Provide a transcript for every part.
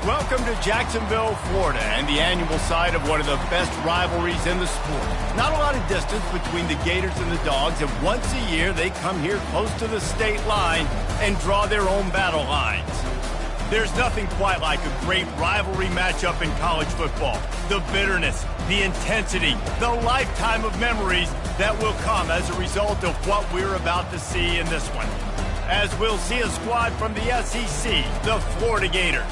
Welcome to Jacksonville, Florida, and the annual site of one of the best rivalries in the sport. Not a lot of distance between the Gators and the Dogs, and once a year they come here close to the state line and draw their own battle lines. There's nothing quite like a great rivalry matchup in college football. The bitterness, the intensity, the lifetime of memories that will come as a result of what we're about to see in this one. As we'll see a squad from the SEC, the Florida Gators,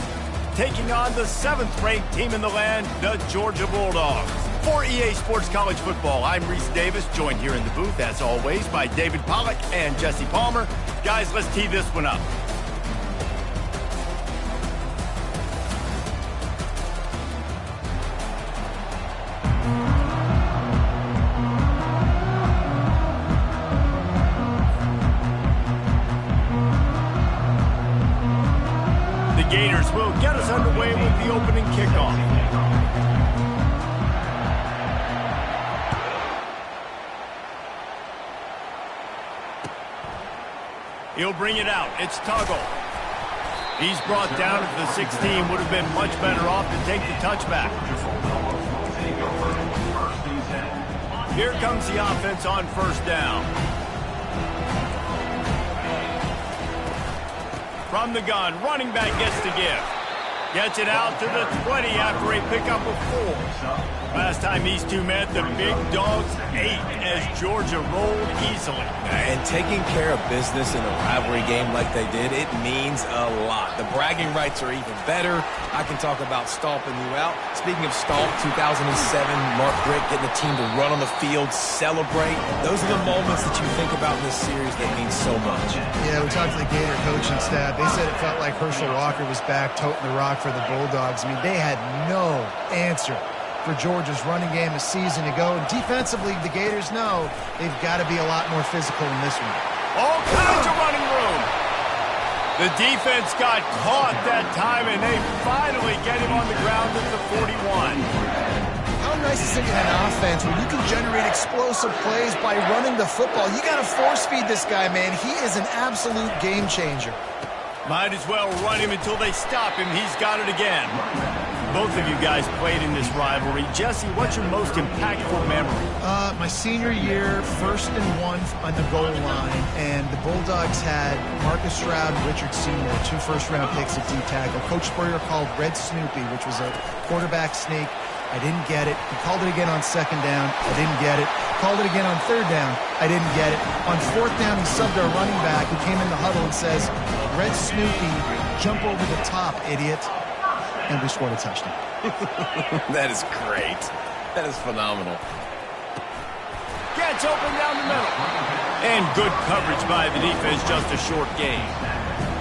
taking on the 7th-ranked team in the land, the Georgia Bulldogs. For EA Sports College Football, I'm Reese Davis, joined here in the booth, as always, by David Pollack and Jesse Palmer. Guys, let's tee this one up. Gators will get us underway with the opening kickoff. He'll bring it out. It's Tuggle. He's brought down at the 16. Would have been much better off to take the touchback. Here comes the offense on first down. From the gun, running back gets to give. Gets it out to the 20 after a pickup of 4. Last time these two met, the Big Dogs ate as Georgia rolled easily. And taking care of business in a rivalry game like they did, it means a lot. The bragging rights are even better. I can talk about stomping you out. Speaking of stomp, 2007, Mark Richt getting the team to run on the field, celebrate. Those are the moments that you think about in this series that mean so much. Yeah, we talked to the Gator coaching staff. They said it felt like Herschel Walker was back toting the rock for the Bulldogs. I mean, they had no answer for Georgia's running game a season ago. And defensively, the Gators know they've got to be a lot more physical in this one. All kinds of running room. The defense got caught that time, and they finally get him on the ground at the 41. How nice is it in an offense where you can generate explosive plays by running the football? You got to force feed this guy, man. He is an absolute game changer. Might as well run him until they stop him. He's got it again. Both of you guys played in this rivalry. Jesse, what's your most impactful memory? My senior year, 1st and 1 on the goal line, and the Bulldogs had Marcus Stroud and Richard Seymour, 2 first-round picks at D-tackle. Coach Spurrier called Red Snoopy, which was a quarterback sneak. I didn't get it. He called it again on 2nd down. I didn't get it. Called it again on 3rd down. I didn't get it. On 4th down, he subbed our running back, who came in the huddle and says, Red Snoopy, jump over the top, idiot. And we scored a touchdown. That is great. That is phenomenal. Gets open down the middle. And good coverage by the defense, just a short gain.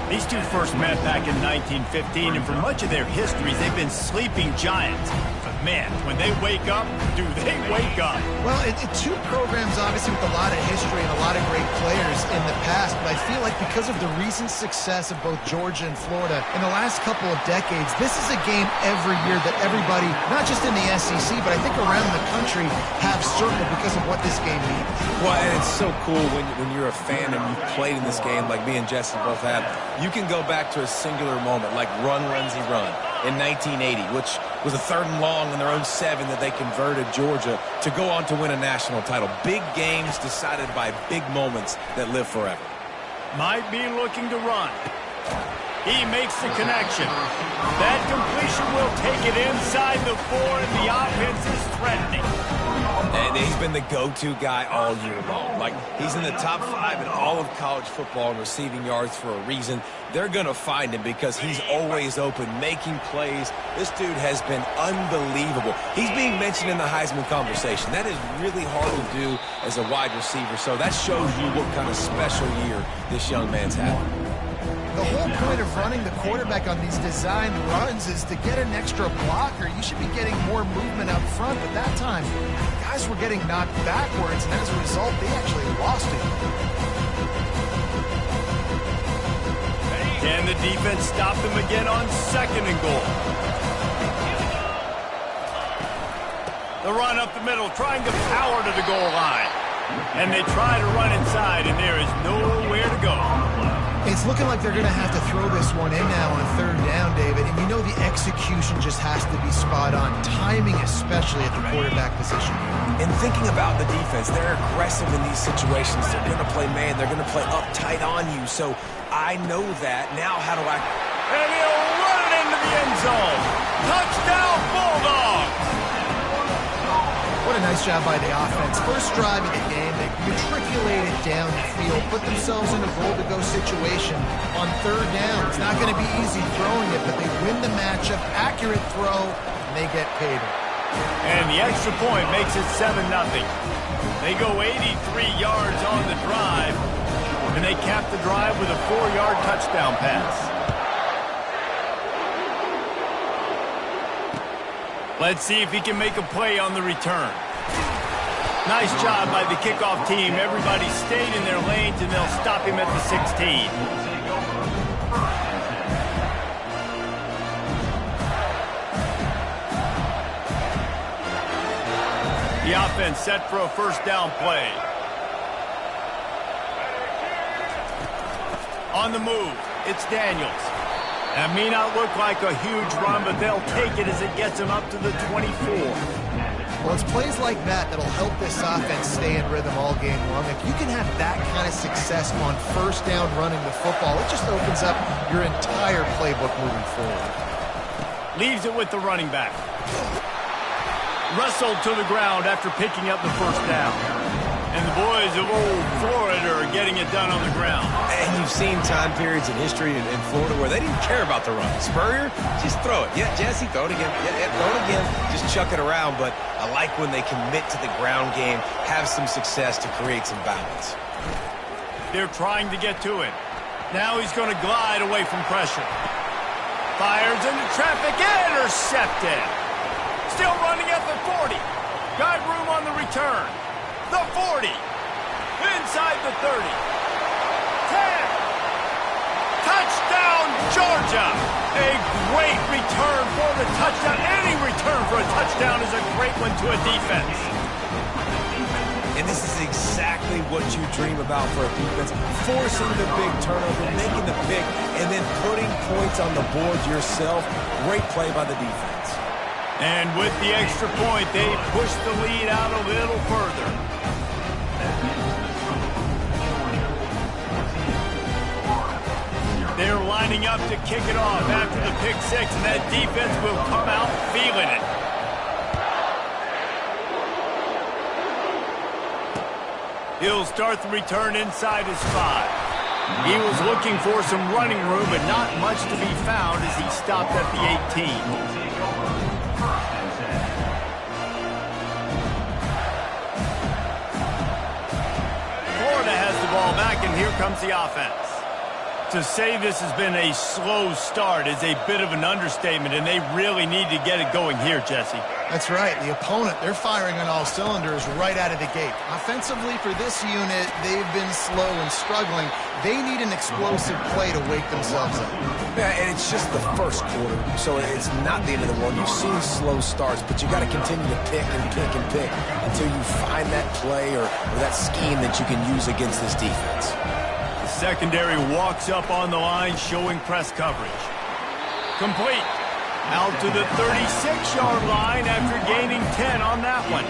These two first met back in 1915, and for much of their histories, they've been sleeping giants. But man, when they wake up, do they wake up? Well, two programs, obviously, with a lot of history and a lot of great players in the past, but I feel like because of the recent success of both Georgia and Florida in the last couple of decades, this is a game every year that everybody, not just in the SEC, but I think around the country, have circled because of what this game means. Well, and it's so cool when you're a fan and you've played in this game like me and Jesse both have. You can go back to a singular moment like Run, Lindsey, Run in 1980, which was a 3rd and long in their own 7 that they converted Georgia to go on to win a national title. Big games decided by big moments that live forever. Might be looking to run. He makes the connection. That completion will take it inside the 4, and the offense is threatening. And he's been the go-to guy all year long. Like, he's in the top 5 in all of college football in receiving yards for a reason. They're going to find him because he's always open, making plays. This dude has been unbelievable. He's being mentioned in the Heisman conversation. That is really hard to do as a wide receiver. So that shows you what kind of special year this young man's having. The whole point of running the quarterback on these designed runs is to get an extra blocker. You should be getting more movement up front, but that time, guys were getting knocked backwards, and as a result, they actually lost it. Can the defense stop them again on 2nd and goal? The run up the middle, trying to power to the goal line. And they try to run inside, and there is nowhere to go. It's looking like they're going to have to throw this one in now on third down, David. And you know the execution just has to be spot on. Timing, especially at the quarterback position. And thinking about the defense, they're aggressive in these situations. They're going to play man. They're going to play up tight on you. So I know that. Now how do I... And he'll run it into the end zone. Touchdown, Bulldogs! What a nice job by the offense. First drive of the game, they matriculated down the field, put themselves in a goal-to-go situation on third down. It's not going to be easy throwing it, but they win the matchup, accurate throw, and they get paid. And the extra point makes it 7-0. They go 83 yards on the drive, and they cap the drive with a 4-yard touchdown pass. Let's see if he can make a play on the return. Nice job by the kickoff team. Everybody stayed in their lanes, and they'll stop him at the 16. The offense set for a first down play. On the move, it's Daniels. That may not look like a huge run, but they'll take it as it gets them up to the 24. Well, it's plays like that that'll help this offense stay in rhythm all game long. If you can have that kind of success on first down running the football, it just opens up your entire playbook moving forward. Leaves it with the running back. Wrestled to the ground after picking up the first down. And the boys of old Florida are getting it done on the ground. And you've seen time periods in history in Florida where they didn't care about the run. Spurrier, just throw it. Yeah, Jesse, throw it again. Yeah, throw it again. Just chuck it around. But I like when they commit to the ground game, have some success to create some balance. They're trying to get to it. Now he's going to glide away from pressure. Fires into traffic, intercepted. Still running at the 40. Got room on the return. The 40. Inside the 30. 10. Touchdown, Georgia. A great return for the touchdown. Any return for a touchdown is a great one to a defense. And this is exactly what you dream about for a defense. Forcing the big turnover, making the pick, and then putting points on the board yourself. Great play by the defense. And with the extra point, they push the lead out a little further. They're lining up to kick it off after the pick six, and that defense will come out feeling it. He'll start the return inside his 5. He was looking for some running room, but not much to be found as he stopped at the 18. Ball back, and here comes the offense. To say this has been a slow start is a bit of an understatement, and they really need to get it going here, Jesse. That's right. The opponent, they're firing on all cylinders right out of the gate. Offensively, for this unit, they've been slow and struggling. They need an explosive play to wake themselves up. Yeah, and it's just the first quarter, so it's not the end of the world. You've seen slow starts, but you got to continue to pick and pick and pick until you find that play or that scheme that you can use against this defense. The secondary walks up on the line, showing press coverage. Complete. Out to the 36-yard line after gaining 10 on that one.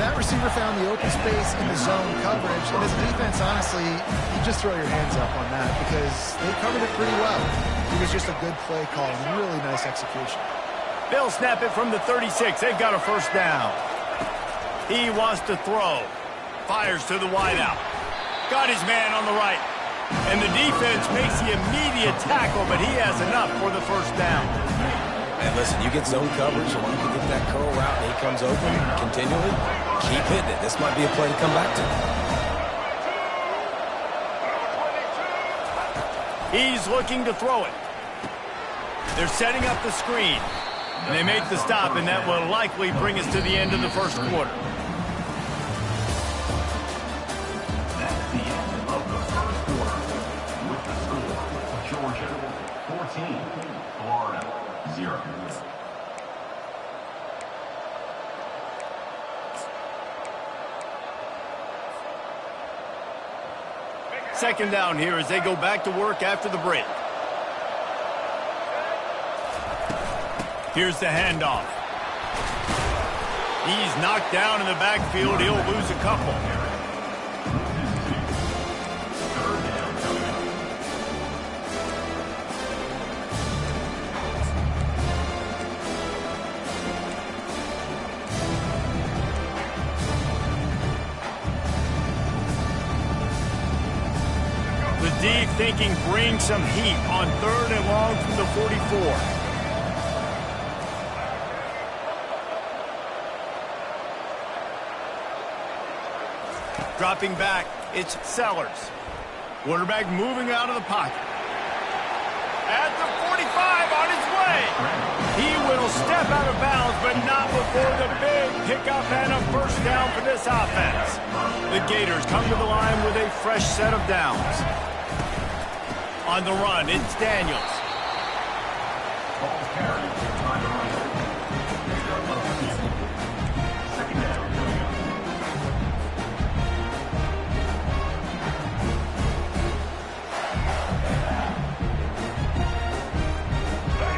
That receiver found the open space in the zone coverage, and as a defense, honestly, you just throw your hands up on that because they covered it pretty well. It was just a good play call and really nice execution. They'll snap it from the 36. They've got a first down. He wants to throw. Fires to the wideout. Got his man on the right. And the defense makes the immediate tackle, but he has enough for the first down. And listen, you get zone coverage, and you can get that curl route, and he comes open continually. Keep hitting it. This might be a play to come back to. He's looking to throw it. They're setting up the screen. And they make the stop, and that will likely bring us to the end of the first quarter. That's the end of the first quarter. With the score, Georgia 14, Florida 0. Second down here as they go back to work after the break. Here's the handoff. He's knocked down in the backfield. He'll lose a couple. The D thinking bring some heat on 3rd and long from the 44. Dropping back, it's Sellers. Quarterback moving out of the pocket. At the 45 on his way. He will step out of bounds, but not before the big pickup and a first down for this offense. The Gators come to the line with a fresh set of downs. On the run, it's Daniels.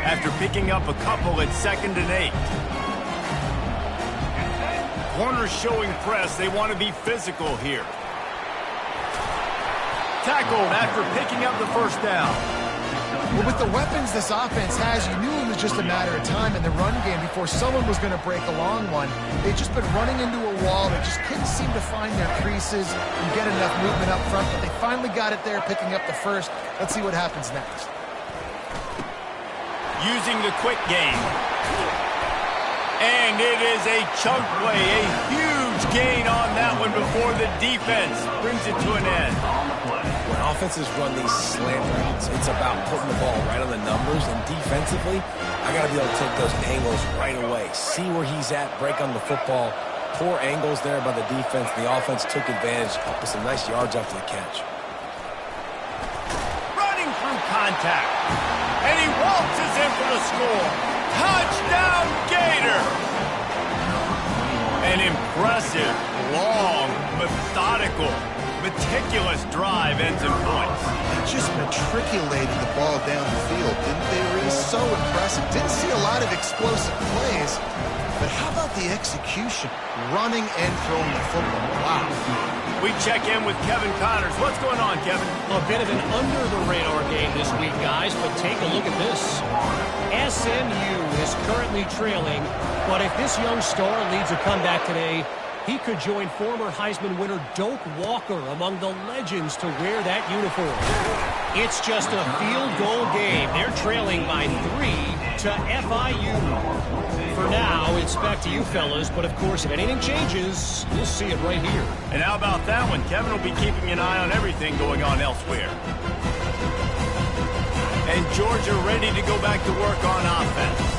After picking up a couple at 2nd and 8. Corners showing press. They want to be physical here. Tackled after picking up the first down. Well, with the weapons this offense has, you knew it was just a matter of time in the run game before someone was going to break a long one. They've just been running into a wall. They just couldn't seem to find their creases and get enough movement up front, but they finally got it there, picking up the first. Let's see what happens next. Using the quick game. And it is a chunk play, a huge gain on that one before the defense brings it to an end. When offenses run these slant routes, it's about putting the ball right on the numbers, and defensively, I got to be able to take those angles right away. See where he's at, break on the football. Poor angles there by the defense. The offense took advantage with some nice yards after the catch. Running through contact. And he waltzes in for the score. Touchdown, Gator! An impressive, long, methodical, meticulous drive ends in points. They just matriculated the ball down the field, didn't they, Reese? So impressive. Didn't see a lot of explosive plays, but how about the execution? Running and throwing the football. Wow. We check in with Kevin Connors. What's going on, Kevin? A bit of an under-the-radar game this week, guys, but take a look at this. SMU is currently trailing, but if this young star leads a comeback today, he could join former Heisman winner Doak Walker among the legends to wear that uniform. It's just a field goal game. They're trailing by 3 to FIU. For now, it's back to you fellas, but of course, if anything changes, you'll see it right here. And how about that one? Kevin will be keeping an eye on everything going on elsewhere. And Georgia ready to go back to work on offense.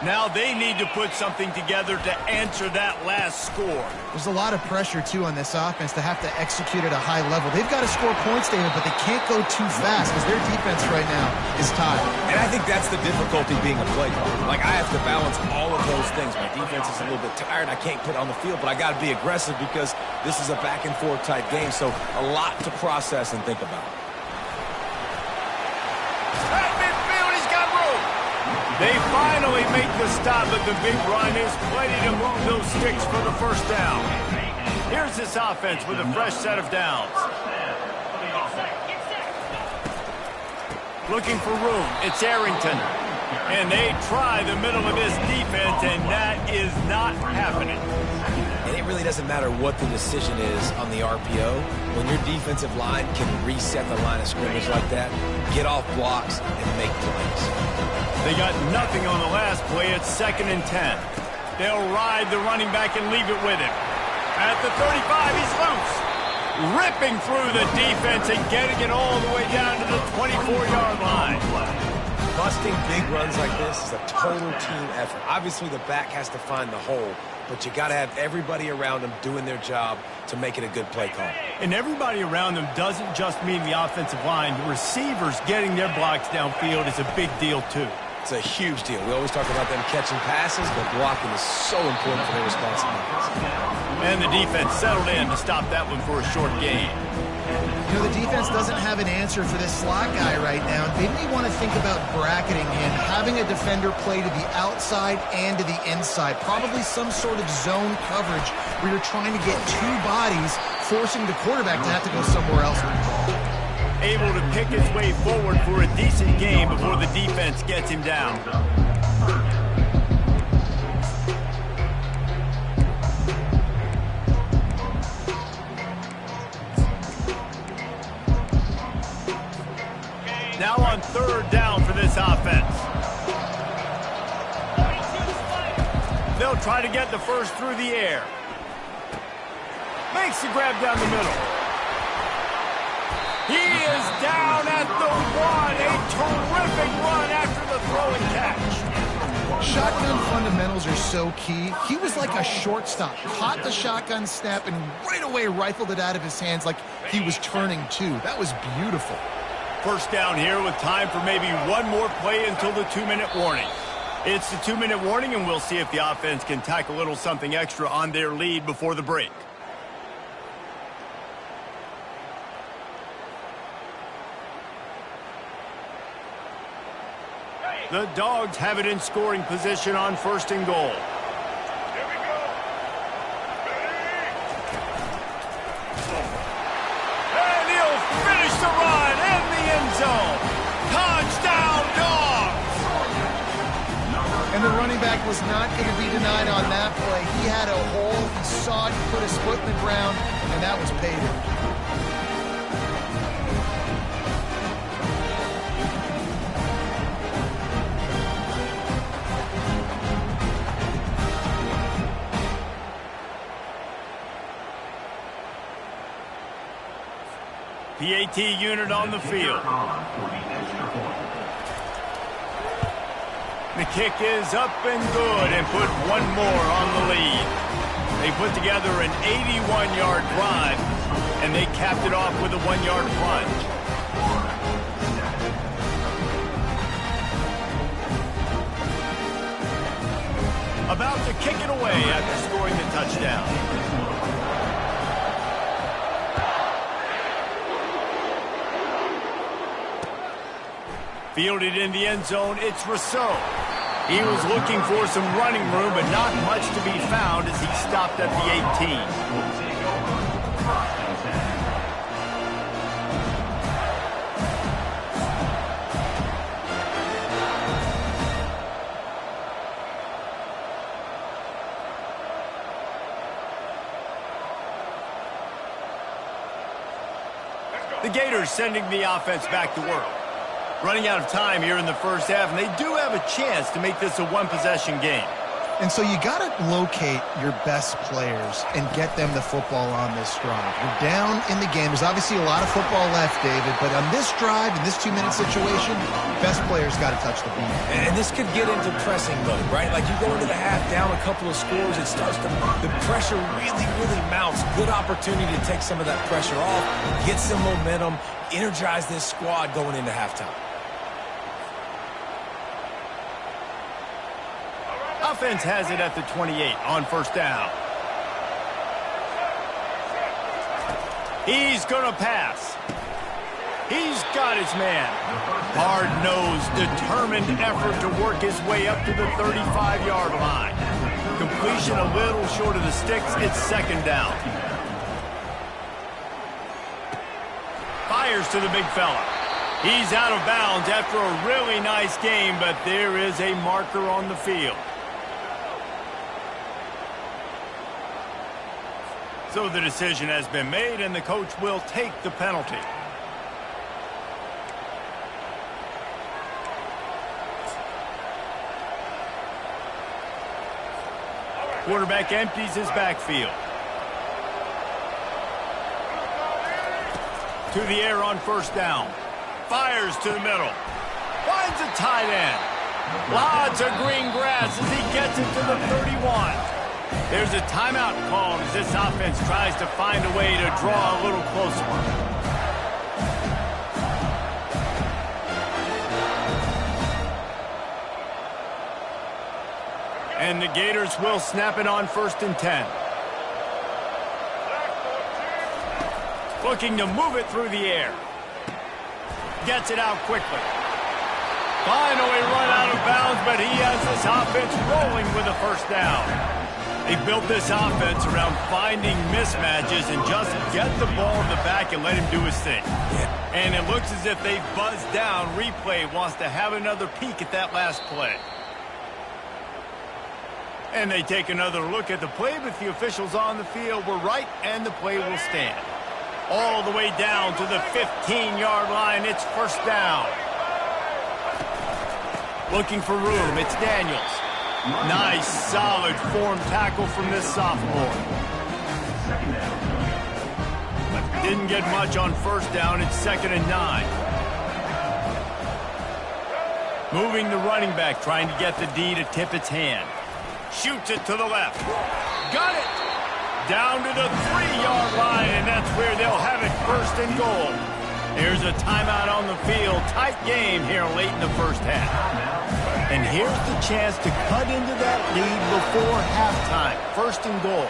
Now they need to put something together to answer that last score. There's a lot of pressure, too, on this offense to have to execute at a high level. They've got to score points, David, but they can't go too fast because their defense right now is tired. And I think that's the difficulty being a play caller. Like, I have to balance all of those things. My defense is a little bit tired. I can't put it on the field, but I got to be aggressive because this is a back-and-forth type game, so a lot to process and think about. At midfield, he's got room. They finally make the stop, but the big run is plenty to move those sticks for the first down. Here's this offense with a fresh set of downs. Looking for room, it's Arrington. And they try the middle of his defense, and that is not happening. And it really doesn't matter what the decision is on the RPO. When your defensive line can reset the line of scrimmage like that, get off blocks, and make plays. They got nothing on the last play. It's 2nd and 10. They'll ride the running back and leave it with him. At the 35, he's loose. Ripping through the defense and getting it all the way down to the 24-yard line. Busting big runs like this is a total team effort. Obviously, the back has to find the hole, but you got to have everybody around them doing their job to make it a good play call. And everybody around them doesn't just mean the offensive line. The receivers getting their blocks downfield is a big deal, too. It's a huge deal. We always talk about them catching passes, but blocking is so important for their responsibilities. And the defense settled in to stop that one for a short gain. You know, the defense doesn't have an answer for this slot guy right now. They may want to think about bracketing him, having a defender play to the outside and to the inside. Probably some sort of zone coverage where you're trying to get two bodies, forcing the quarterback to have to go somewhere else with the ball. Able to pick his way forward for a decent game before the defense gets him down. Now on third down for this offense. They'll try to get the first through the air. Makes the grab down the middle. He is down at the one. A terrific run after the throw and catch. Shotgun fundamentals are so key. He was like a shortstop. Caught the shotgun snap and right away rifled it out of his hands like he was turning two. That was beautiful. First down here with time for maybe one more play until the 2-minute warning. It's the 2-minute warning, and we'll see if the offense can tack a little something extra on their lead before the break. The Dogs have it in scoring position on first and goal. And he'll finish the run in the end zone. Touchdown, Dogs! And the running back was not going to be denied on that play. He had a hole, he saw it, he put his foot in the ground, and that was pay dirt. PAT unit on the field. The kick is up and good and put one more on the lead. They put together an 81-yard drive, and they capped it off with a 1-yard plunge. About to kick it away after scoring the touchdown. Fielded in the end zone, it's Rousseau. He was looking for some running room, but not much to be found as he stopped at the 18. The Gators sending the offense back to work. Running out of time here in the first half, and they do have a chance to make this a one-possession game. And so you got to locate your best players and get them the football on this drive. You're down in the game. There's obviously a lot of football left, David, but on this drive, in this 2-minute situation, best players got to touch the ball. And this could get into pressing mode, right? Like you go into the half down a couple of scores, it starts to, the pressure really, really mounts. Good opportunity to take some of that pressure off, get some momentum, energize this squad going into halftime. Offense has it at the 28 on first down. He's going to pass. He's got his man. Hard-nosed, determined effort to work his way up to the 35-yard line. Completion a little short of the sticks. It's second down. Fires to the big fella. He's out of bounds after a really nice game, but there is a marker on the field. So the decision has been made, and the coach will take the penalty. Quarterback empties his backfield. To the air on first down. Fires to the middle. Finds a tight end. Lots of green grass as he gets it to the 31. There's a timeout called as this offense tries to find a way to draw a little closer. And the Gators will snap it on first and 10. Looking to move it through the air. Gets it out quickly. Finally run out of bounds, but he has this offense rolling with a first down. They built this offense around finding mismatches and just get the ball in the back and let him do his thing. And it looks as if they've buzzed down. Replay wants to have another peek at that last play. And they take another look at the play, but the officials on the field were right, and the play will stand. All the way down to the 15-yard line. It's first down. Looking for room. It's Daniels. Nice, solid form tackle from this sophomore. But didn't get much on first down. It's 2nd and 9. Moving the running back, trying to get the D to tip its hand. Shoots it to the left. Got it! Down to the 3-yard line, and that's where they'll have it, 1st and goal. There's a timeout on the field. Tight game here late in the first half. And here's the chance to cut into that lead before halftime. 1st and goal.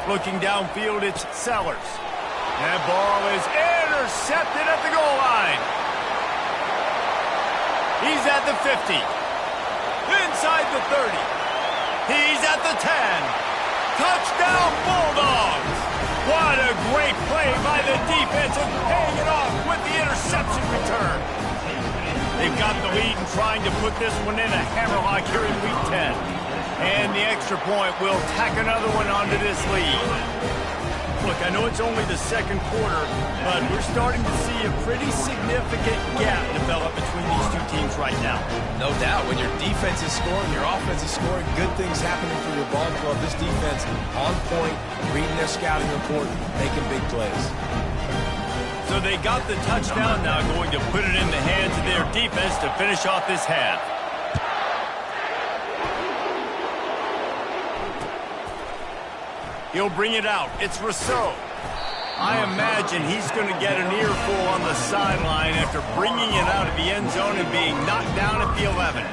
Looking downfield, it's Sellers. That ball is intercepted at the goal line. He's at the 50. Inside the 30. He's at the 10. Touchdown, Bulldogs! What a great play by the defense and paying it off with the interception return. They've got the lead and trying to put this one in a hammerlock here in Week 10. And the extra point will tack another one onto this lead. Look, I know it's only the 2nd quarter, but we're starting to see a pretty significant gap develop between these two teams right now. No doubt. When your defense is scoring, your offense is scoring, good things happening for your ball club. This defense on point, reading their scouting report, making big plays. So they got the touchdown now, going to put it in the hands of their defense to finish off this half. He'll bring it out. It's Rousseau. I imagine he's going to get an earful on the sideline after bringing it out of the end zone and being knocked down at the 11.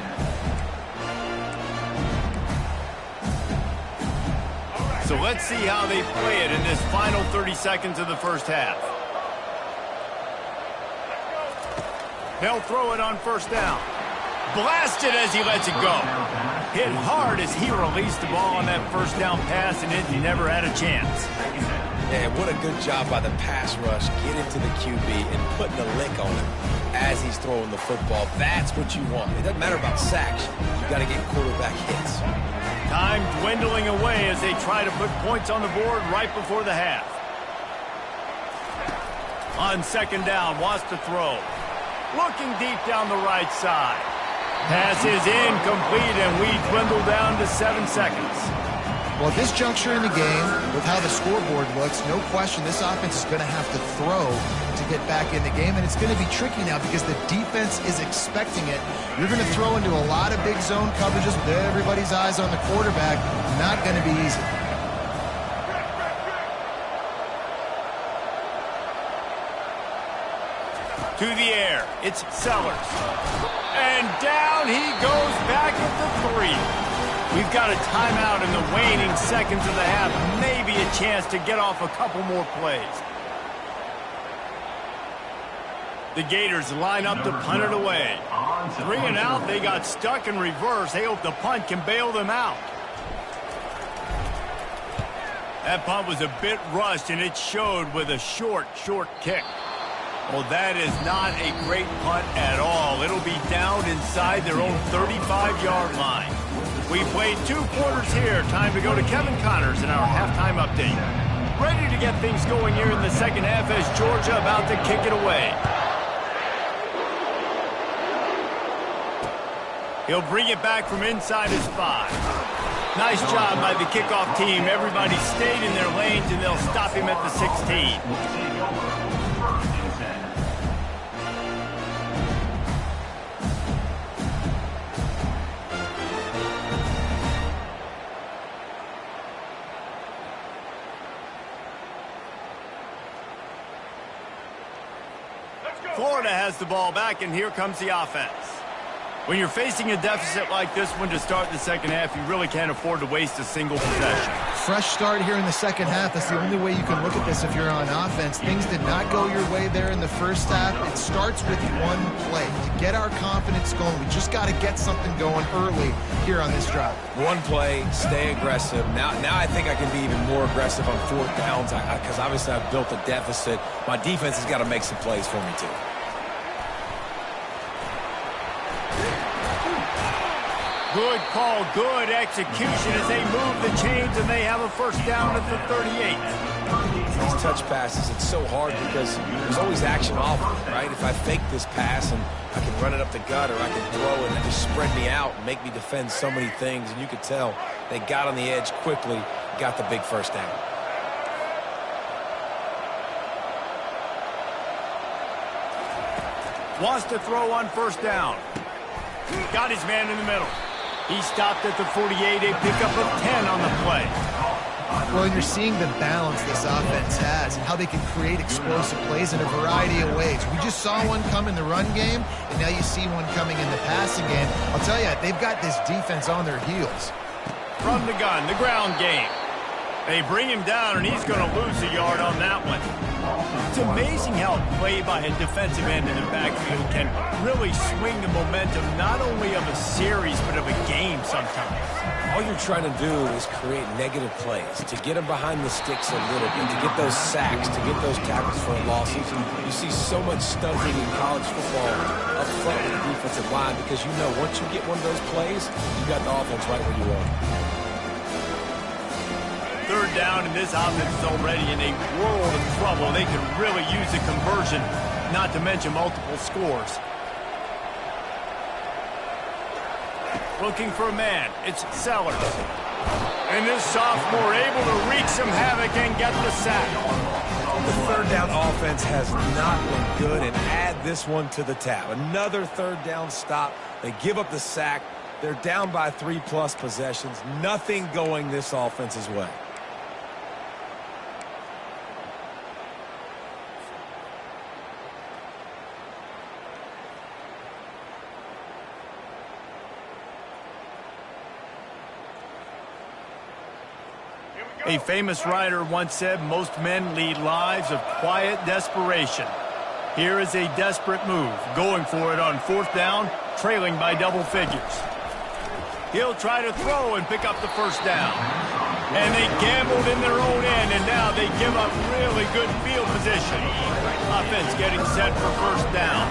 So let's see how they play it in this final 30 seconds of the first half. They'll throw it on first down. Blasted as he lets it go. Hit hard as he released the ball on that first down pass, and he never had a chance. Yeah, what a good job by the pass rush, getting to the QB and putting a lick on him as he's throwing the football. That's what you want. It doesn't matter about sacks. You got to get quarterback hits. Time dwindling away as they try to put points on the board right before the half. On 2nd down, wants to throw. Looking deep down the right side. Pass is incomplete, and we dwindle down to 7 seconds. Well, at this juncture in the game, with how the scoreboard looks, no question this offense is going to have to throw to get back in the game, and it's going to be tricky now because the defense is expecting it. You're going to throw into a lot of big zone coverages with everybody's eyes on the quarterback. Not going to be easy. To the air, it's Sellers. And down he goes back at the 3. We've got a timeout in the waning seconds of the half. Maybe a chance to get off a couple more plays. The Gators line up to punt it away. 3 and out, they got stuck in reverse. They hope the punt can bail them out. That punt was a bit rushed, and it showed with a short kick. Well, that is not a great punt at all. It'll be down inside their own 35-yard line. We played 2 quarters here. Time to go to Kevin Connors in our halftime update. Ready to get things going here in the second half as Georgia about to kick it away. He'll bring it back from inside his 5. Nice job by the kickoff team. Everybody stayed in their lanes, and they'll stop him at the 16. Florida has the ball back, and here comes the offense. When you're facing a deficit like this one to start the second half, you really can't afford to waste a single possession. Fresh start here in the second half. That's the only way you can look at this if you're on offense. Things did not go your way there in the first half. It starts with one play. To get our confidence going, we just got to get something going early here on this drive. One play, stay aggressive. Now I think I can be even more aggressive on fourth downs because obviously I've built a deficit. My defense has got to make some plays for me too. Good call, good execution as they move the chains and they have a first down at the 38. These touch passes, it's so hard because there's always action offered, right? If I fake this pass and I can run it up the gut or I can throw it and just spread me out and make me defend so many things, and you could tell they got on the edge quickly, got the big first down. Wants to throw on first down. Got his man in the middle. He stopped at the 48, a pickup of 10 on the play. Well, you're seeing the balance this offense has and how they can create explosive plays in a variety of ways. We just saw one come in the run game, and now you see one coming in the passing game. I'll tell you, they've got this defense on their heels. From the gun, the ground game. They bring him down, and he's going to lose a yard on that one. It's amazing how a play by a defensive end in the backfield can really swing the momentum not only of a series but of a game sometimes. All you're trying to do is create negative plays, to get them behind the sticks a little bit, to get those sacks, to get those tackles for losses. You see so much stunting in college football up front with the defensive line because you know once you get one of those plays, you got the offense right where you want. Third down, and this offense is already in a world of trouble. They could really use a conversion, not to mention multiple scores. Looking for a man. It's Sellers. And this sophomore able to wreak some havoc and get the sack. The third down offense has not been good, and add this one to the tab. Another third down stop. They give up the sack. They're down by 3+ possessions. Nothing going this offense's way. A famous writer once said, most men lead lives of quiet desperation. Here is a desperate move, going for it on fourth down, trailing by double figures. He'll try to throw and pick up the first down. And they gambled in their own end, and now they give up really good field position. Offense getting set for first down.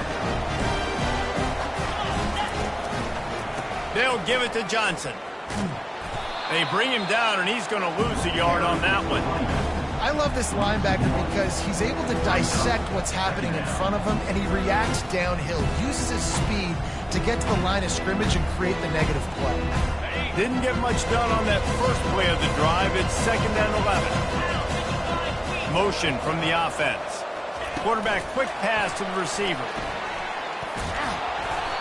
They'll give it to Johnson. They bring him down, and he's going to lose a yard on that one. I love this linebacker because he's able to dissect what's happening in front of him, and he reacts downhill, uses his speed to get to the line of scrimmage and create the negative play. Didn't get much done on that first play of the drive. It's 2nd and 11. Motion from the offense. Quarterback quick pass to the receiver.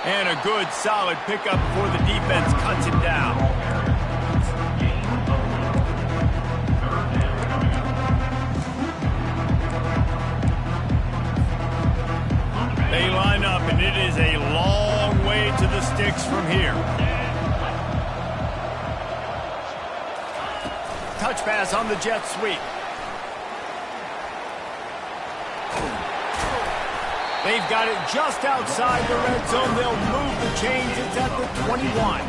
And a good, solid pickup before the defense cuts him down. They line up, and it is a long way to the sticks from here. Touch pass on the jet sweep. They've got it just outside the red zone. They'll move the chains. It's at the 21.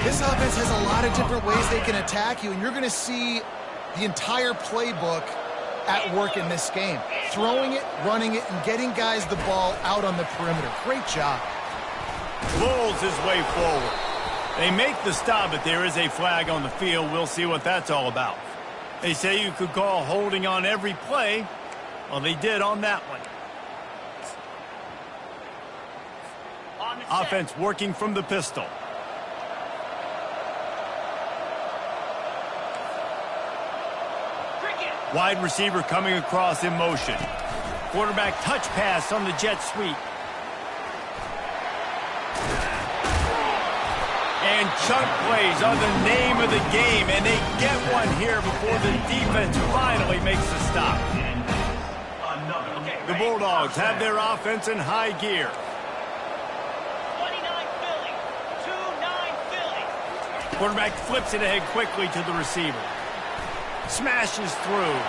This offense has a lot of different ways they can attack you, and you're going to see the entire playbook at work in this game. Throwing it, running it, and getting guys the ball out on the perimeter. Great job. Pulls his way forward. They make the stop, but there is a flag on the field. We'll see what that's all about. They say you could call holding on every play. Well, they did on that one. Offense working from the pistol. Wide receiver coming across in motion. Quarterback touch pass on the jet sweep. And chunk plays are the name of the game, and they get one here before the defense finally makes the stop. The Bulldogs have their offense in high gear. Quarterback flips it ahead quickly to the receiver. Smashes through.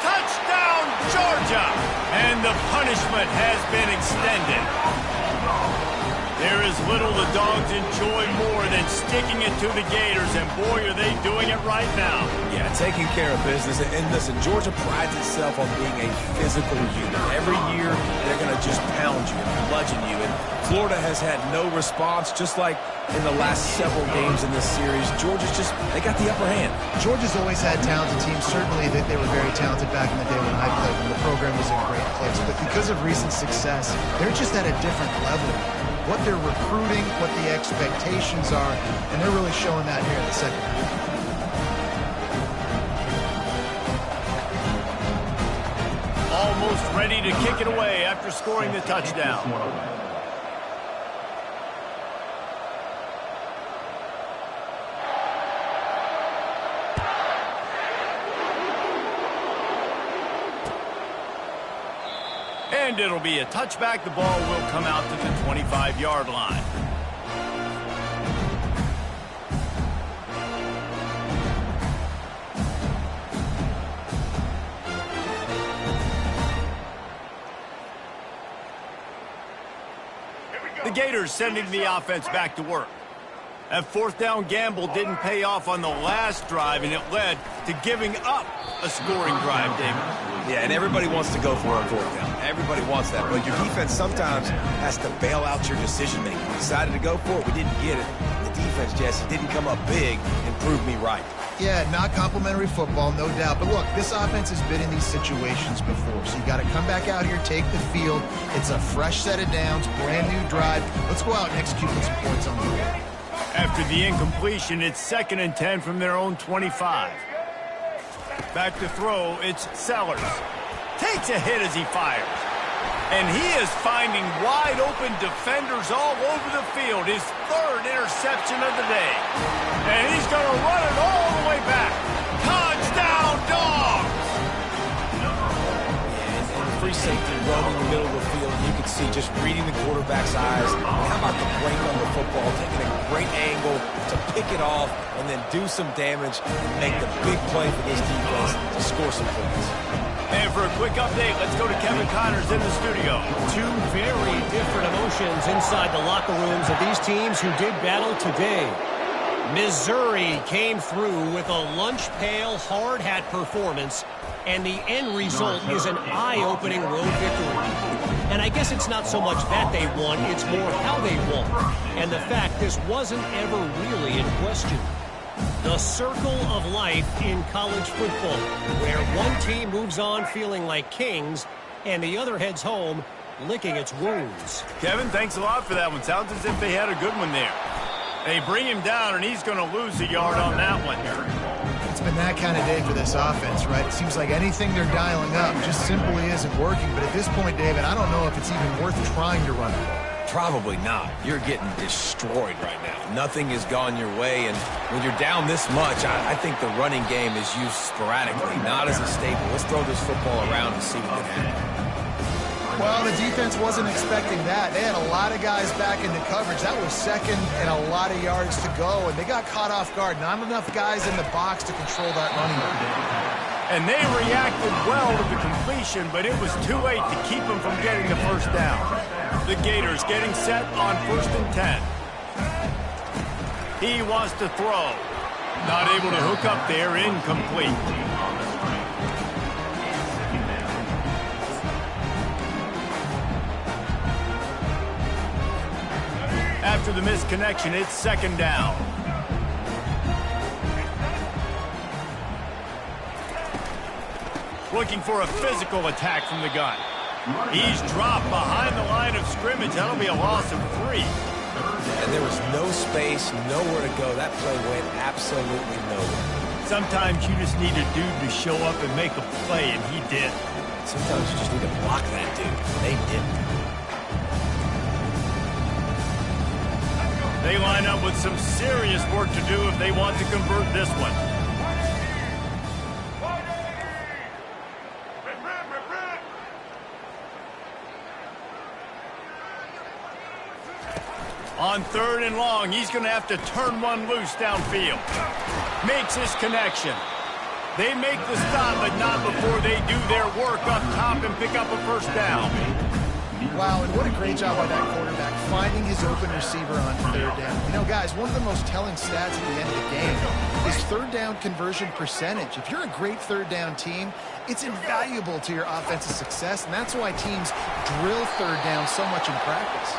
Touchdown, Georgia! And the punishment has been extended. There is little the Dogs enjoy more than sticking it to the Gators, and boy, are they doing it right now. Yeah, taking care of business. And listen, Georgia prides itself on being a physical unit. Every year, they're going to just pound you and bludgeon you. And Florida has had no response, just like in the last several games in this series. Georgia's just, they got the upper hand. Georgia's always had talented teams. Certainly they were very talented back in the day when I played, when the program was in a great place. But because of recent success, they're just at a different level. What they're recruiting, what the expectations are, and they're really showing that here in the second half. Almost ready to kick it away after scoring the touchdown. And it'll be a touchback. The ball will come out to the 25-yard line. The Gators sending the offense back to work. That fourth down gamble didn't pay off on the last drive, and it led to giving up a scoring drive, David. Yeah, and everybody wants to go for a fourth down. Everybody wants that, but your defense sometimes has to bail out your decision-making. We decided to go for it. We didn't get it. The defense, Jesse, didn't come up big and prove me right. Yeah, not complimentary football, no doubt. But look, this offense has been in these situations before, so you got to come back out here, take the field. It's a fresh set of downs, brand new drive. Let's go out and execute with some points on the board. After the incompletion, it's 2nd and 10 from their own 25. Back to throw, it's Sellers. Takes a hit as he fires. And he is finding wide-open defenders all over the field. His 3rd interception of the day. And he's going to run it all the way back. Touchdown, Dogs! And free safety running in the middle of the field. You can see just reading the quarterback's eyes. How about the brain on the football, taking a great angle to pick it off and then do some damage and make the big play for this defense to score some points. And for a quick update, let's go to Kevin Connors in the studio. Two very different emotions inside the locker rooms of these teams who did battle today. Missouri came through with a lunch pail hard hat performance, and the end result is an eye-opening road victory. And I guess it's not so much that they won, it's more how they won. And the fact this wasn't ever really in question. The circle of life in college football, where one team moves on feeling like kings, and the other heads home licking its wounds. Kevin, thanks a lot for that one. Sounds as if they had a good one there. They bring him down, and he's going to lose a yard on that one. It's been that kind of day for this offense, right? It seems like anything they're dialing up just simply isn't working. But at this point, David, I don't know if it's even worth trying to run the ball. Probably not. You're getting destroyed right now. Nothing has gone your way, and when you're down this much, I think the running game is used sporadically, not as a staple. Let's throw this football around and see what can happen. Well, the defense wasn't expecting that. They had a lot of guys back into coverage. That was second and a lot of yards to go, and they got caught off guard. Not enough guys in the box to control that running game. And they reacted well to the completion, but it was too late to keep them from getting the first down. The Gators getting set on 1st and 10. He wants to throw. Not able to hook up there, incomplete. After the missed connection, it's 2nd down. Looking for a physical attack from the gun. He's dropped behind the line of scrimmage. That'll be a loss of 3. And there was no space, nowhere to go. That play went absolutely nowhere. Sometimes you just need a dude to show up and make a play, and he did. Sometimes you just need to block that dude. They didn't. They line up with some serious work to do if they want to convert this one. On 3rd and long, he's going to have to turn one loose downfield. Makes his connection. They make the stop, but not before they do their work up top and pick up a first down. Wow, and what a great job by that quarterback, finding his open receiver on 3rd down. You know, guys, one of the most telling stats at the end of the game is 3rd down conversion percentage. If you're a great 3rd down team, it's invaluable to your offensive success, and that's why teams drill 3rd down so much in practice.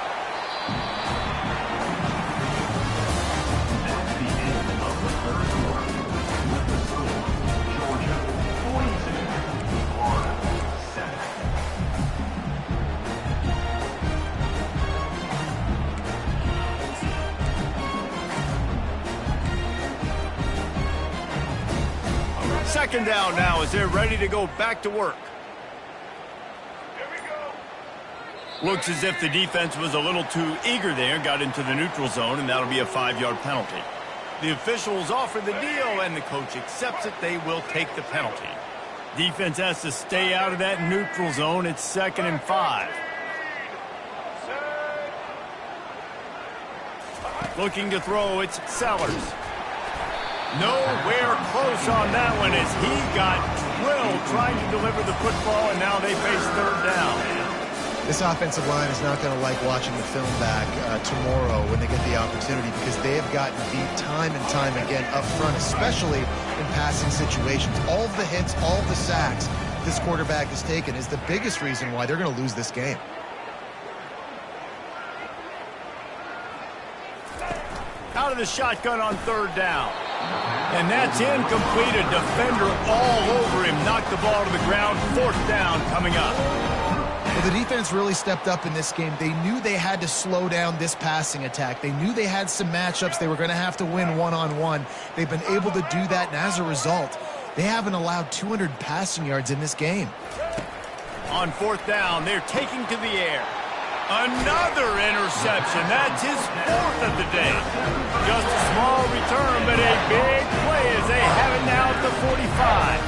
That's the end of the 3rd quarter. With the score, Georgia 42, Florida 7. Second down now as they're ready to go back to work. Looks as if the defense was a little too eager there, got into the neutral zone, and that'll be a 5-yard penalty. The officials offer the deal, and the coach accepts it. They will take the penalty. Defense has to stay out of that neutral zone. It's 2nd and 5. Looking to throw, it's Sellers. Nowhere close on that one as he got drilled trying to deliver the football, and now they face 3rd down. This offensive line is not going to like watching the film back tomorrow when they get the opportunity, because they have gotten beat time and time again up front, especially in passing situations. All of the hits, all of the sacks this quarterback has taken is the biggest reason why they're going to lose this game. Out of the shotgun on 3rd down. And that's incomplete. A defender all over him. Knocked the ball to the ground. 4th down coming up. Well, the defense really stepped up in this game. They knew they had to slow down this passing attack. They knew they had some matchups they were going to have to win one-on-one. They've been able to do that, and as a result, they haven't allowed 200 passing yards in this game. On 4th down, they're taking to the air. Another interception. That's his 4th of the day. Just a small return, but a big play as they have it now at the 45.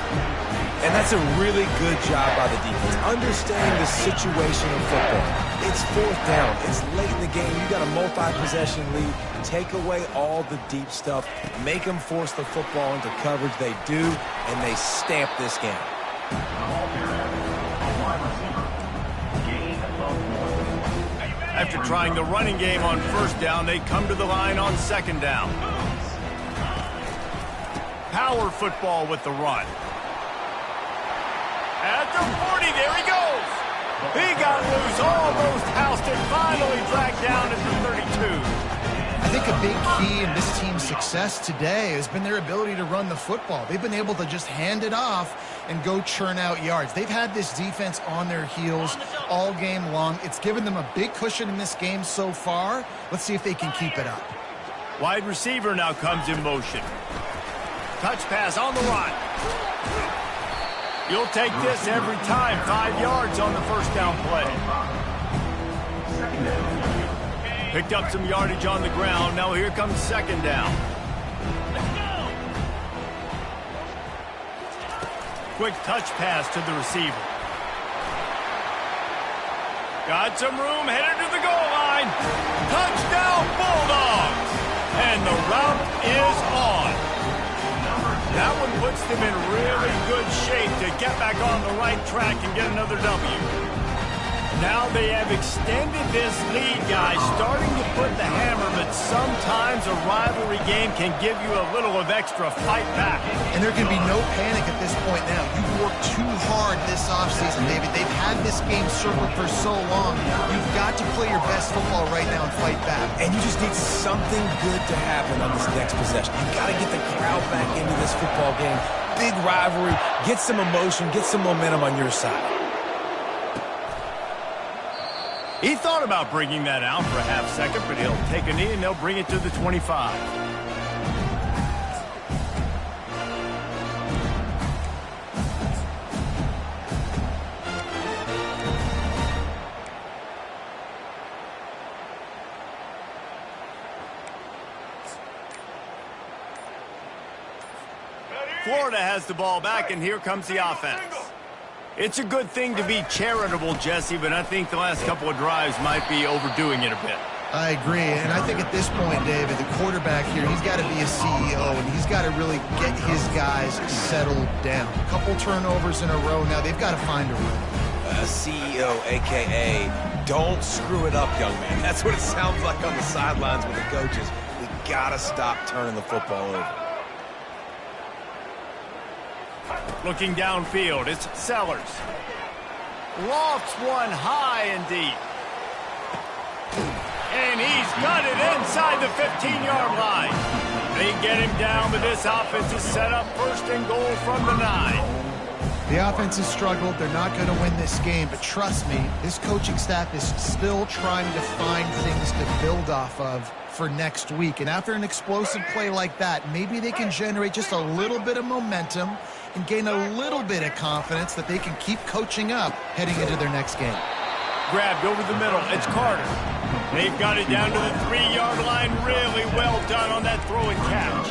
And that's a really good job by the defense, understanding the situation of football. It's 4th down. It's late in the game. You got a multi-possession lead. Take away all the deep stuff. Make them force the football into coverage. They do, and they stamp this game. After trying the running game on 1st down, they come to the line on 2nd down. Power football with the run. At the 40, there he goes. He got loose, almost housed it, finally dragged down at the 32. I think a big key in this team's success today has been their ability to run the football. They've been able to just hand it off and go churn out yards. They've had this defense on their heels all game long. It's given them a big cushion in this game so far. Let's see if they can keep it up. Wide receiver now comes in motion. Touch pass on the run. You'll take this every time. 5 yards on the 1st down play. Picked up some yardage on the ground. Now here comes 2nd down. Quick touch pass to the receiver. Got some room, headed to the goal line. Touchdown Bulldogs! And the route is on. That one puts them in really good shape to get back on the right track and get another W. Now they have extended this lead, guys, starting to put the hammer, but sometimes a rivalry game can give you a little of extra fight back. And there can be no panic at this point now. You've worked too hard this offseason, David. They've had this game circled for so long. You've got to play your best football right now and fight back. And you just need something good to happen on this next possession. You've got to get the crowd back into this football game. Big rivalry. Get some emotion. Get some momentum on your side. He thought about bringing that out for a half second, but he'll take a knee and they'll bring it to the 25. Florida has the ball back, and here comes the offense. It's a good thing to be charitable, Jesse, but I think the last couple of drives might be overdoing it a bit. I agree, and I think at this point, David, the quarterback here, he's got to be a CEO, and he's got to really get his guys settled down. A couple turnovers in a row now. They've got to find a rhythm. CEO, a.k.a. don't screw it up, young man. That's what it sounds like on the sidelines with the coaches. We got to stop turning the football over. Looking downfield, it's Sellers. Lofts one high and deep. And he's got it inside the 15-yard line. They get him down, but this offense is set up first and goal from the 9. The offense has struggled. They're not going to win this game, but trust me, this coaching staff is still trying to find things to build off of for next week. And after an explosive play like that, maybe they can generate just a little bit of momentum and gain a little bit of confidence that they can keep coaching up heading into their next game. Grabbed over the middle. It's Carter. They've got it down to the 3-yard line. Really well done on that throw and catch.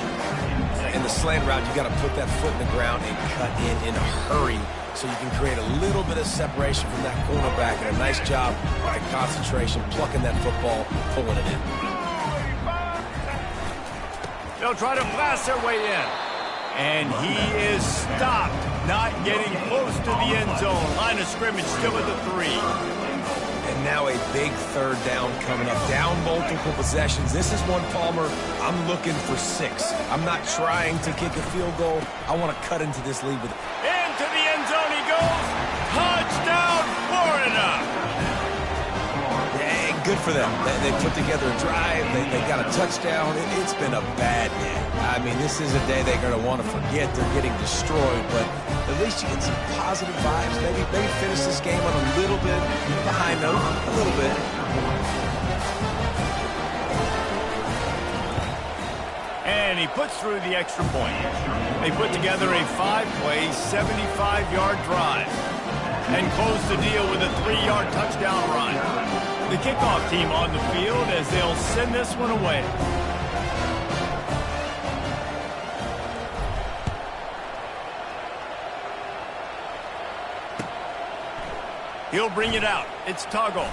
In the slant route, you got to put that foot in the ground and cut in a hurry so you can create a little bit of separation from that cornerback. And a nice job by concentration, plucking that football, pulling it in. They'll try to blast their way in. And he is stopped, not getting close to the end zone. Line of scrimmage still at the 3. And now a big third down coming up. Down multiple possessions. This is one, Palmer, I'm looking for 6. I'm not trying to kick a field goal. I want to cut into this lead with it. Into the end zone he goes. Touchdown, Florida. Yeah, good for them. They put together a drive. They got a touchdown. It's been a bad day. I mean, this is a day they're going to want to forget. They're getting destroyed, but at least you get some positive vibes. Maybe finish this game on a little bit of a high note, a little bit. And he puts through the extra point. They put together a 5-play, 75-yard drive and close the deal with a 3-yard touchdown run. The kickoff team on the field as they'll send this one away. He'll bring it out. It's Tuggle.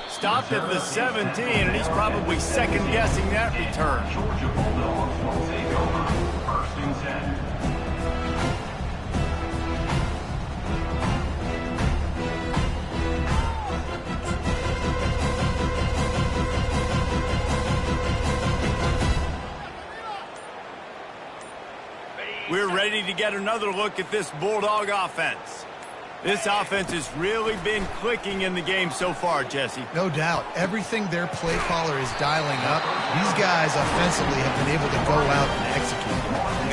Stopped at the 17, and he's probably second-guessing that return. Georgia Bulldogs will take over. 1st and 10. We're ready to get another look at this Bulldog offense. This offense has really been clicking in the game so far, Jesse. No doubt. Everything their play caller is dialing up, these guys offensively have been able to go out and execute.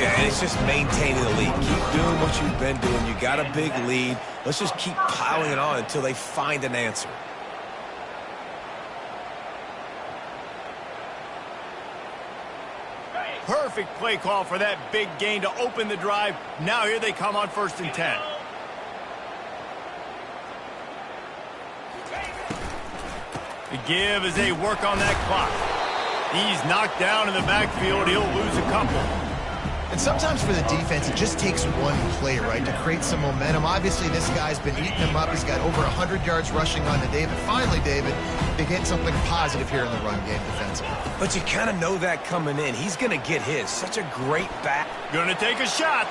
Yeah, and it's just maintaining the lead. Keep doing what you've been doing. You got a big lead. Let's just keep piling it on until they find an answer. Perfect play call for that big gain to open the drive. Now here they come on 1st and 10. The give as they work on that clock. He's knocked down in the backfield. He'll lose a couple. And sometimes for the defense, it just takes one play, right, to create some momentum. Obviously, this guy's been eating them up. He's got over 100 yards rushing on the day. But finally, David, they get something positive here in the run game defensively. But you kind of know that coming in. He's going to get his. Such a great back. Going to take a shot.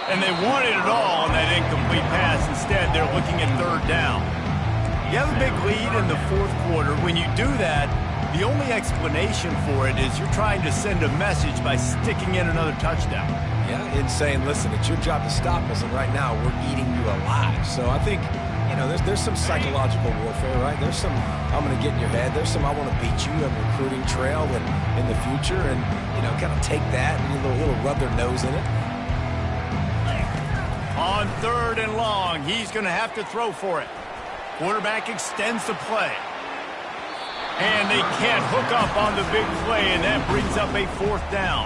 And they wanted it all on that incomplete pass. Instead, they're looking at 3rd down. You have a big lead in the 4th quarter. When you do that, the only explanation for it is you're trying to send a message by sticking in another touchdown. Yeah, and saying, listen, it's your job to stop us, and right now we're eating you alive. So I think, you know, there's some psychological warfare, right? There's some, I'm going to get in your head. There's some, I want to beat you on the recruiting trail and in the future, and, you know, kind of take that and a little rub their nose in it. On 3rd and long, he's going to have to throw for it. Quarterback extends the play. And they can't hook up on the big play, and that brings up a 4th down.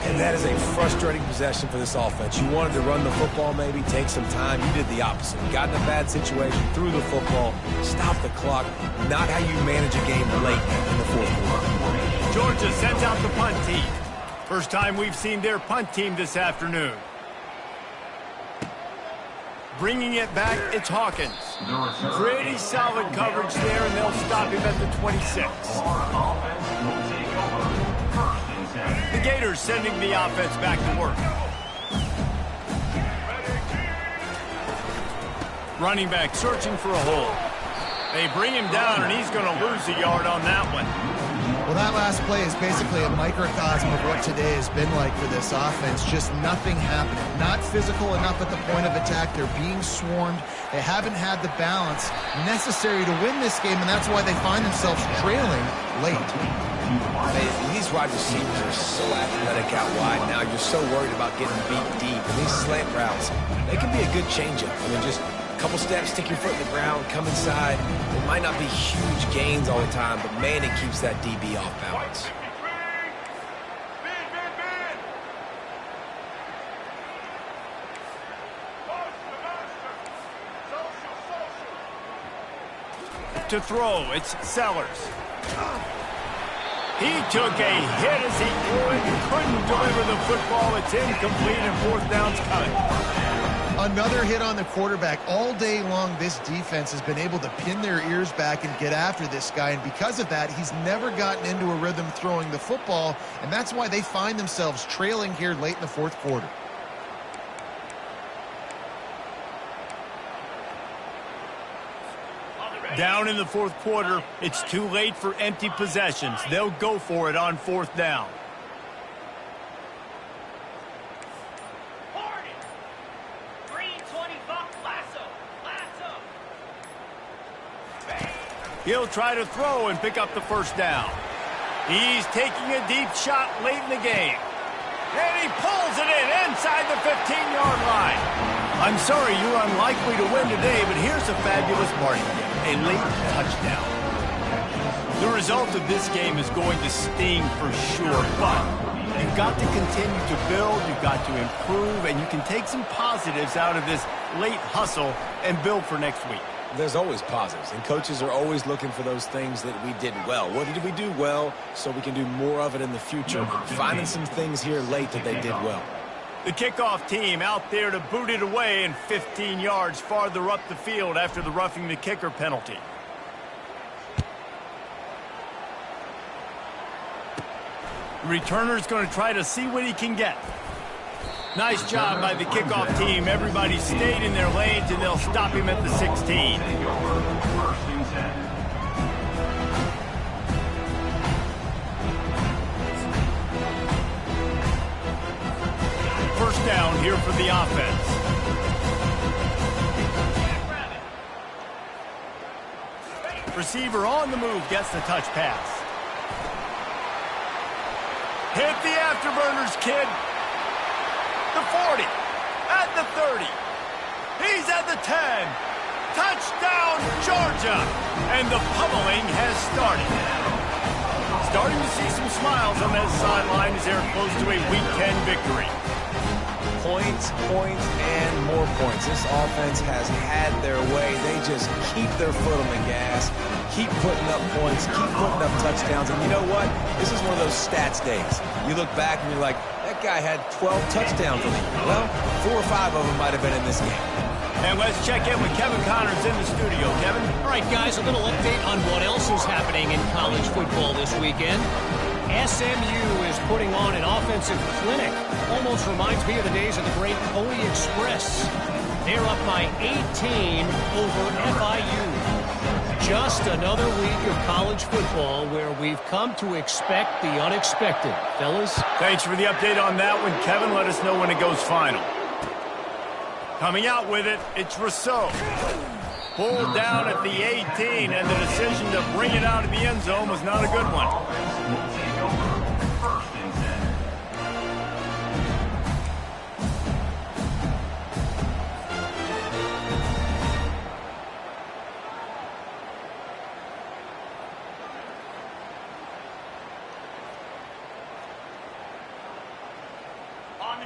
And that is a frustrating possession for this offense. You wanted to run the football, maybe take some time. You did the opposite. You got in a bad situation, threw the football, stopped the clock. Not how you manage a game late in the 4th quarter. Georgia sends out the punt team. First time we've seen their punt team this afternoon. Bringing it back, it's Hawkins. Pretty solid coverage there, and they'll stop him at the 26. The Gators sending the offense back to work. Running back searching for a hole. They bring him down, and he's going to lose a yard on that one. Well, that last play is basically a microcosm of what today has been like for this offense. Just nothing happening. Not physical enough at the point of attack. They're being swarmed. They haven't had the balance necessary to win this game, and that's why they find themselves trailing late. These wide receivers are so athletic out wide now. You're so worried about getting beat deep. And these slant routes, they can be a good changeup. I mean, just couple steps, stick your foot in the ground, come inside. It might not be huge gains all the time, but man, it keeps that DB off balance. To throw, it's Sellers. He took a hit as he threw it and couldn't deliver the football. It's incomplete and fourth down's coming. Another hit on the quarterback. All day long, this defense has been able to pin their ears back and get after this guy, and because of that, he's never gotten into a rhythm throwing the football, and that's why they find themselves trailing here late in the fourth quarter. Down in the fourth quarter, it's too late for empty possessions. They'll go for it on fourth down. He'll try to throw and pick up the first down. He's taking a deep shot late in the game. And he pulls it in inside the 15-yard line. I'm sorry you're unlikely to win today, but here's a fabulous party gift. A late touchdown. The result of this game is going to sting for sure, but you've got to continue to build, you've got to improve, and you can take some positives out of this late hustle and build for next week. There's always positives, and coaches are always looking for those things that we did well. What did we do well so we can do more of it in the future? Finding some things here late that they did well. The kickoff team out there to boot it away and 15 yards farther up the field after the roughing the kicker penalty. The returner's going to try to see what he can get. Nice job by the kickoff team. Everybody stayed in their lanes, and they'll stop him at the 16. First down here for the offense. Receiver on the move gets the touch pass. Hit the afterburners, kid. The 40, at the 30, he's at the 10, touchdown Georgia, and the pummeling has started. Starting to see some smiles on that sideline as they're close to a Week 10 victory. Points, points, and more points. This offense has had their way. They just keep their foot on the gas, keep putting up points, keep putting up touchdowns, and you know what? This is one of those stats days. You look back and you're like, that guy had 12 touchdowns on the year. Well, 4 or 5 of them might have been in this game. And let's check in with Kevin Connors in the studio. Kevin? All right, guys, a little update on what else is happening in college football this weekend. SMU is putting on an offensive clinic. Almost reminds me of the days of the great Pony Express. They're up by 18 over FIU. Just another week of college football where we've come to expect the unexpected. Fellas? Thanks for the update on that one, Kevin. Let us know when it goes final. Coming out with it, it's Rousseau. Pulled down at the 18, and the decision to bring it out of the end zone was not a good one.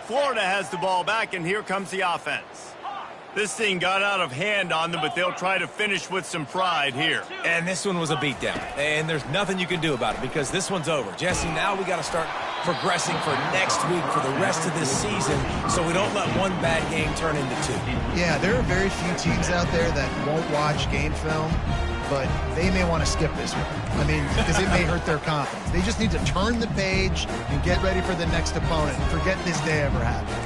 Florida has the ball back, and here comes the offense. This thing got out of hand on them, but they'll try to finish with some pride here. And this one was a beatdown, and there's nothing you can do about it because this one's over. Jesse, now we got to start progressing for next week, for the rest of this season, so we don't let one bad game turn into two. Yeah, there are very few teams out there that won't watch game film, but they may want to skip this one. I mean, because it may hurt their confidence. They just need to turn the page and get ready for the next opponent and forget this day ever happened.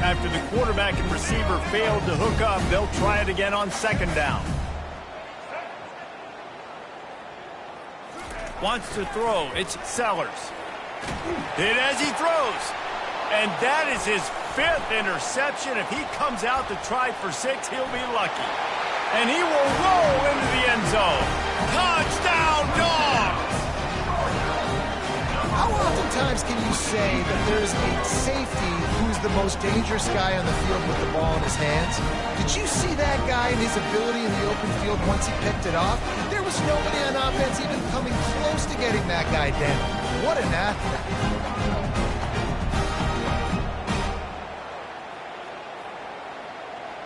After the quarterback and receiver failed to hook up, they'll try it again on second down. Wants to throw. It's Sellers. Hit as he throws. And that is his 5th interception. If he comes out to try for 6, he'll be lucky. And he will roll into the end zone. Touchdown, Dogs! How oftentimes can you say that there's a safety who's the most dangerous guy on the field with the ball in his hands? Did you see that guy and his ability in the open field once he picked it off? There was nobody on offense even coming close to getting that guy down. What an athlete.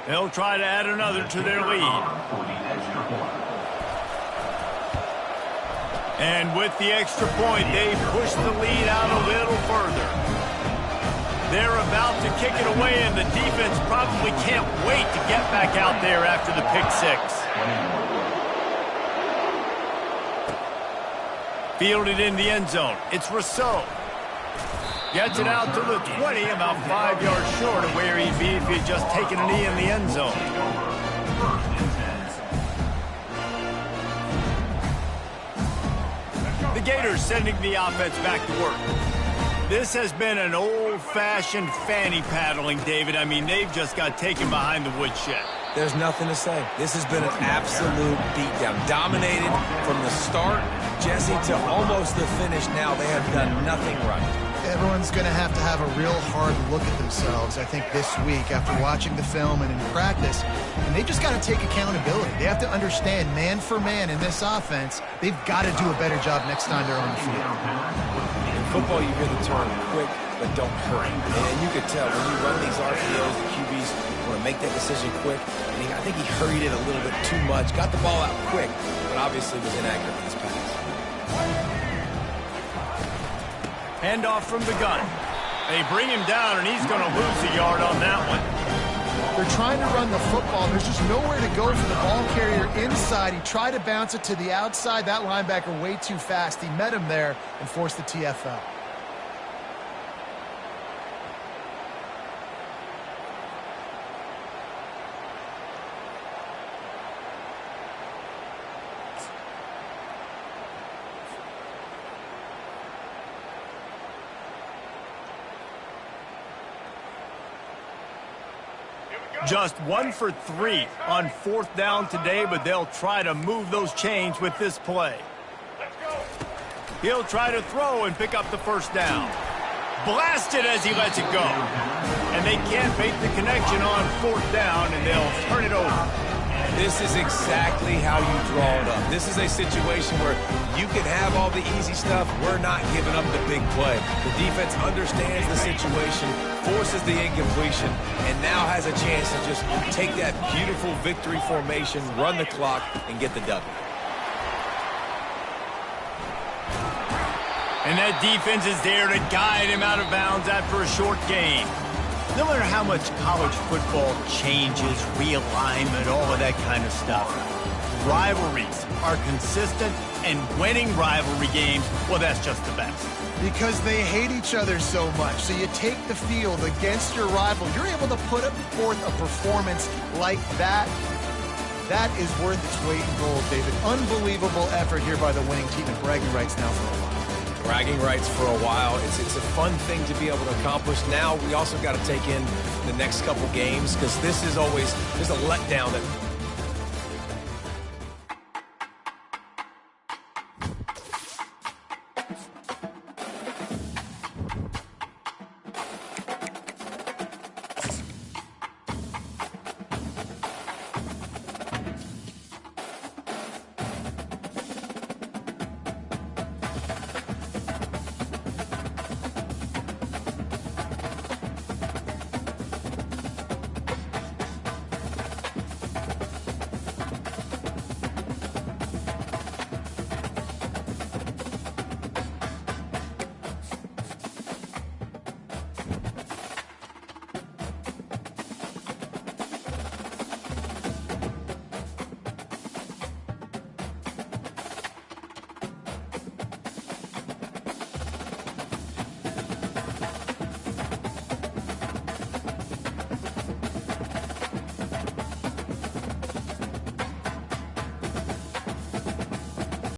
They'll try to add another to their lead. And with the extra point, they push the lead out a little further. They're about to kick it away, and the defense probably can't wait to get back out there after the pick 6. Fielded in the end zone. It's Rousseau. Gets it out to the 20, about 5 yards short of where he'd be if he'd just taken a knee in the end zone. The Gators sending the offense back to work. This has been an old-fashioned fanny paddling, David. I mean, they've just got taken behind the woodshed. There's nothing to say. This has been an absolute beatdown. Dominated from the start, Jesse, to almost the finish now. They have done nothing right. Everyone's going to have a real hard look at themselves, I think, this week after watching the film and in practice. And they just got to take accountability. They have to understand, man for man in this offense, they've got to do a better job next time they're on the field. In football, you hear the term quick, but don't hurry. And you could tell when you run these RPOs, the QBs want to make that decision quick. And I think he hurried it a little bit too much, got the ball out quick, but obviously was inaccurate in his pass. Handoff from the gun. They bring him down, and he's going to lose a yard on that one. They're trying to run the football. There's just nowhere to go for the ball carrier inside. He tried to bounce it to the outside. That linebacker way too fast. He met him there and forced the TFL. Just 1 for 3 on 4th down today, but they'll try to move those chains with this play. He'll try to throw and pick up the first down. Blasted as he lets it go. And they can't make the connection on 4th down, and they'll turn it over. This is exactly how you draw it up. This is a situation where you can have all the easy stuff. We're not giving up the big play. The defense understands the situation, forces the incompletion, and now has a chance to just take that beautiful victory formation, run the clock, and get the W. And that defense is there to guide him out of bounds after a short gain. No matter how much college football changes, realignment, all of that kind of stuff, rivalries are consistent, and winning rivalry games, well, that's just the best. Because they hate each other so much. So you take the field against your rival. You're able to put forth a performance like that. That is worth its weight in gold, David. Unbelievable effort here by the winning team, and bragging rights now for a while. Bragging rights for a while. It's a fun thing to be able to accomplish. Now we also got to take in the next couple games, because this is always, there's a letdown that